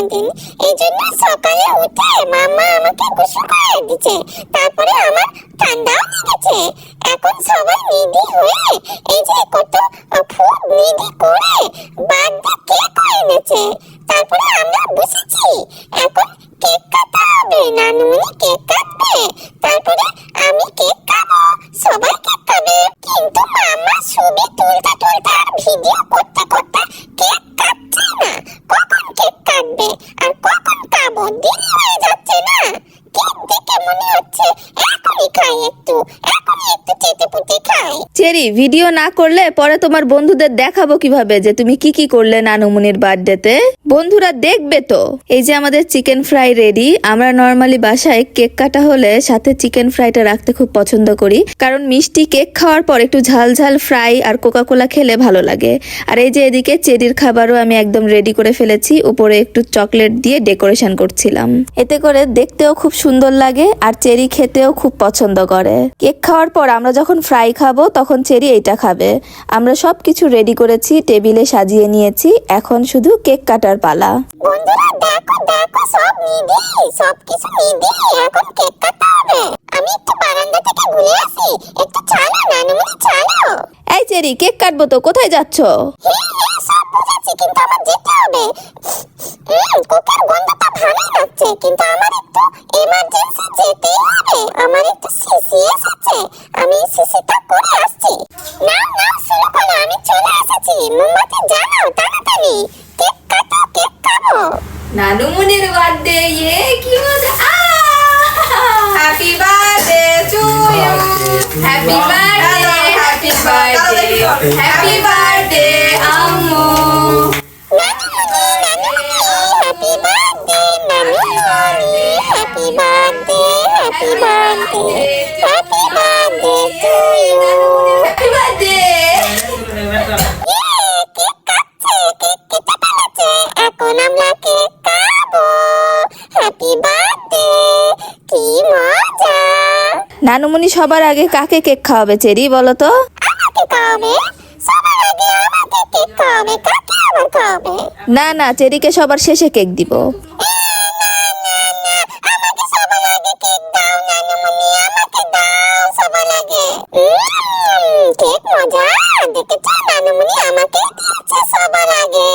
জন্মদিন, এই জন্য সকালে উঠে মামা আমাকে গোসল করে দিচ্ছে। তারপরে আমার ঠান্ডাও লেগেছে। এখন সবাই নিধি হয়ে এই যে কত ফুড নিধি করে বার্থডে কেক এনেছে। তারপরে আমরা বসেছি, এখন কেক কাটা হবে। নানুমণি কেক কাটবে, তারপরে আমি কেক খাবো, সবাই কেক খাবে। কিন্তু মামা ছবি তুলতে তুলতে আর ভিডিও করতে করতে কেক কাটছে না। কখন কেক কাটবে আর কখন খাবো, দেরি হয়ে যাচ্ছে না। কেক দেখে মনে হচ্ছে এখনই খাই, এখনই একটু চেটেপুটে খাই। চেরি, ভিডিও না করলে পরে তোমার বন্ধুদের দেখাবো কিভাবে যে তুমি কি কি করলে নানুমনির বার্থডেতে। বন্ধুরা দেখবে তো। এই যে আমাদের চিকেন ফ্রাই রেডি। আমরা নরমালি বাসায় কেক কাটা হলে সাথে চিকেন ফ্রাইটা রাখতে খুব পছন্দ করি, কারণ মিষ্টি কেক খাওয়ার পর একটু ঝাল ঝাল ফ্রাই আর কোকা কোলা খেলে ভালো লাগে। আর এই যে এদিকে চেরির খাবারও আমি একদম রেডি করে ফেলেছি, উপরে একটু চকলেট দিয়ে ডেকোরেশন করছিলাম। এতে করে দেখতেও খুব সুন্দর লাগে আর চেরি খেতেও খুব পছন্দ করে। কেক খাওয়ার পর আমরা যখন ফ্রাই খাবো তখন চেরি এইটা খাবে। আমরা সবকিছু রেডি করেছি, টেবিলে সাজিয়ে নিয়েছি, এখন শুধু কেক কাটার পালা। বন্ধুরা দেখো দেখো, সব নিধি, সবকিছু নিধি, এখন কেক কাটা হবে। আমি একটু বারান্দা থেকে ঘুরে আসি, একটু চলো নানুমণি চলো। এই চেরি, কেক কাটবো তো, কোথায় যাচ্ছ? হ্যাঁ সব বুঝেছি, কিন্তু আমার যেতে হবে। কোকের গন্ধটা ভালোই লাগছে, কিন্তু আমার একটু এমার্জেন্সি যেতেই হবে। আমার একটু সিসিএস আছে, আমি সিসিটা করে আসছি। না না শুরু করো, আমি চলে এসেছি। মোমবাতি জ্বালাও তাড়াতাড়ি, কেক কাটো, কেক খাবো। নানুমনির বার্থডে, কি মজা! Happy birthday to you, happy birthday, happy birthday, happy birthday আম্মু। হ্যাপি বার্থডে নানুমণি, happy birthday, happy birthday, happy birthday to you. Happy birthday. Cake কাটছে, কেক কেটে ফেলেছে, এখন আমরা কেক খাবো। হ্যাপি বার্থডে, কি মজা। নানুমনি সবার আগে কাকে কেক খাওয়াবে চেরি, বলো তো? আমাকে খাওয়াবে, সবার আগে আমাকে কেক খাওয়াবে। কাকে আবার খাওয়াবে? না না, চেরিকে সবার শেষে কেক দিব। আমাকে সবার আগে কেক দাও নানুমণি, আমাকে দাও সবার আগে। কেক মজা, দেখেছো নানুমণি আমাকে দিচ্ছে সবার আগে,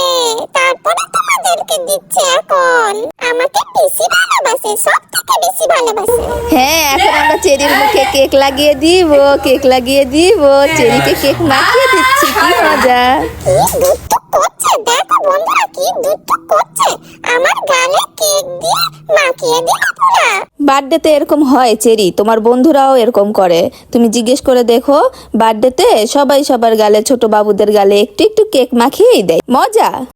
তারপরে তোমাদেরকে দিচ্ছে। এখন আমাকে বেশি ভালোবাসে, সব থেকে বেশি ভালোবাসে। হ্যাঁ, এখন আমরা চেরির মুখে কেক লাগিয়ে দিব, কেক লাগিয়ে দিব, চেরিকে কেক মাখিয়ে দিচ্ছি, কি মজা। কি দুষ্টু করছে দেখো বন্ধুরা, কি দুষ্টু করছে, আমার গালে কেক দিয়ে মাখিয়ে দিল পুরা। বার্থডেতে এরকম হয় চেরি, তোমার বন্ধুরাও এরকম করে। তুমি জিজ্ঞেস করে দেখো, বার্থডেতে সবাই সবার গালে, ছোট বাবুদের গালে একটু একটু কেক মাখিয়েই দেয়, মজা।